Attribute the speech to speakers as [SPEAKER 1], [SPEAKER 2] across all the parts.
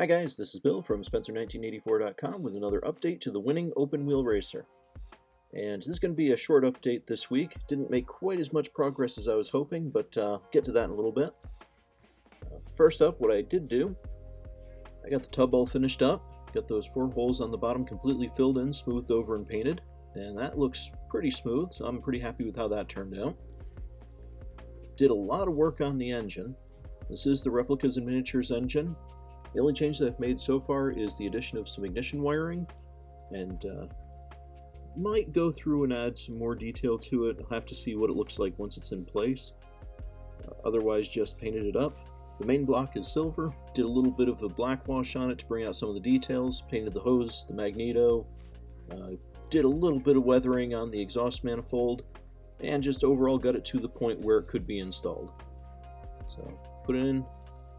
[SPEAKER 1] Hi guys, this is Bill from Spencer1984.com with another update to the winning open wheel racer. And this is going to be a short update this week. Didn't make quite as much progress as I was hoping, but get to that in a little bit. First up, what I did do, I got the tub all finished up, got those 4 holes on the bottom completely filled in, smoothed over and painted, and that looks pretty smooth, so I'm pretty happy with how that turned out. Did a lot of work on the engine. This is the Replicas and Miniatures engine. The only change that I've made so far is the addition of some ignition wiring, and might go through and add some more detail to it. I'll have to see what it looks like once it's in place. Otherwise, just painted it up. The main block is silver. Did a little bit of a black wash on it to bring out some of the details. Painted the hose, the magneto. Did a little bit of weathering on the exhaust manifold, and just overall got it to the point where it could be installed. So put it in.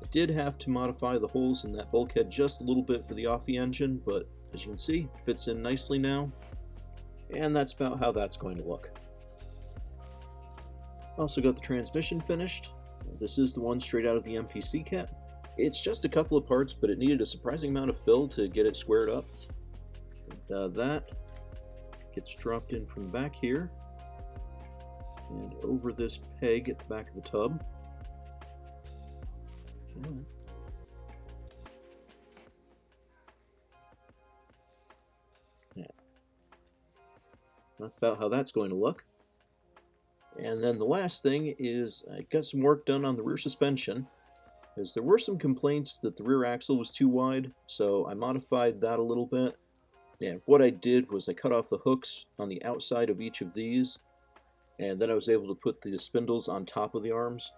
[SPEAKER 1] I did have to modify the holes in that bulkhead just a little bit for the off the engine, but as you can see, it fits in nicely now, and that's about how that's going to look. Also got the transmission finished. This is the one straight out of the MPC kit. It's just a couple of parts, but it needed a surprising amount of fill to get it squared up. And, that gets dropped in from the back here, and over this peg at the back of the tub. Yeah. That's about how that's going to look. And then the last thing is I got some work done on the rear suspension, because there were some complaints that the rear axle was too wide, so I modified that a little bit. And what I did was I cut off the hooks on the outside of each of these, and then I was able to put the spindles on top of the arms.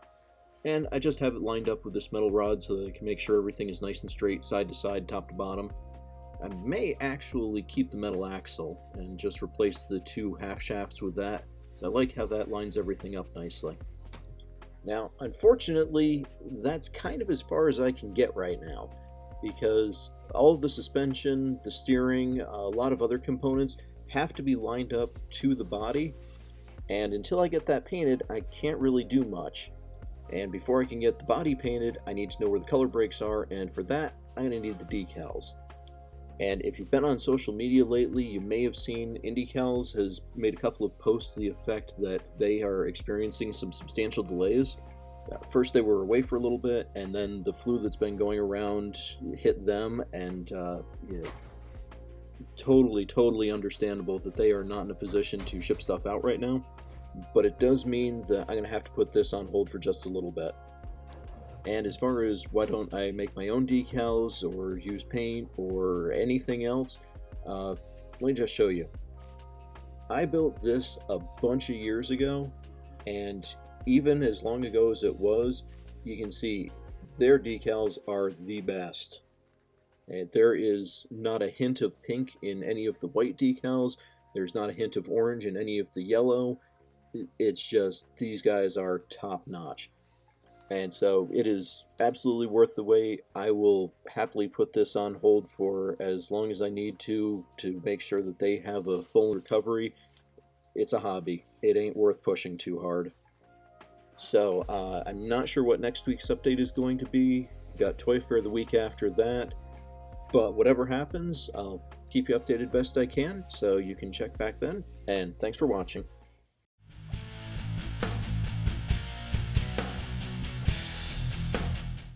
[SPEAKER 1] And I just have it lined up with this metal rod so that I can make sure everything is nice and straight, side to side, top to bottom. I may actually keep the metal axle and just replace the 2 half shafts with that, so I like how that lines everything up nicely. Now, unfortunately, that's kind of as far as I can get right now, because all of the suspension, the steering, a lot of other components have to be lined up to the body, and until I get that painted, I can't really do much. And before I can get the body painted, I need to know where the color breaks are, and for that, I'm going to need the decals. And if you've been on social media lately, you may have seen Indy has made a couple of posts to the effect that they are experiencing some substantial delays. First they were away for a little bit, and then the flu that's been going around hit them, and totally understandable that they are not in a position to ship stuff out right now. But it does mean that I'm going to have to put this on hold for just a little bit. And as far as why don't I make my own decals or use paint or anything else, let me just show you. I built this a bunch of years ago, and even as long ago as it was, you can see their decals are the best. And there is not a hint of pink in any of the white decals. There's not a hint of orange in any of the yellow. It's just, these guys are top notch. And so it is absolutely worth the wait. I will happily put this on hold for as long as I need to make sure that they have a full recovery. It's a hobby. It ain't worth pushing too hard. So I'm not sure what next week's update is going to be. Got Toy Fair the week after that. But whatever happens, I'll keep you updated best I can, so you can check back then. And thanks for watching.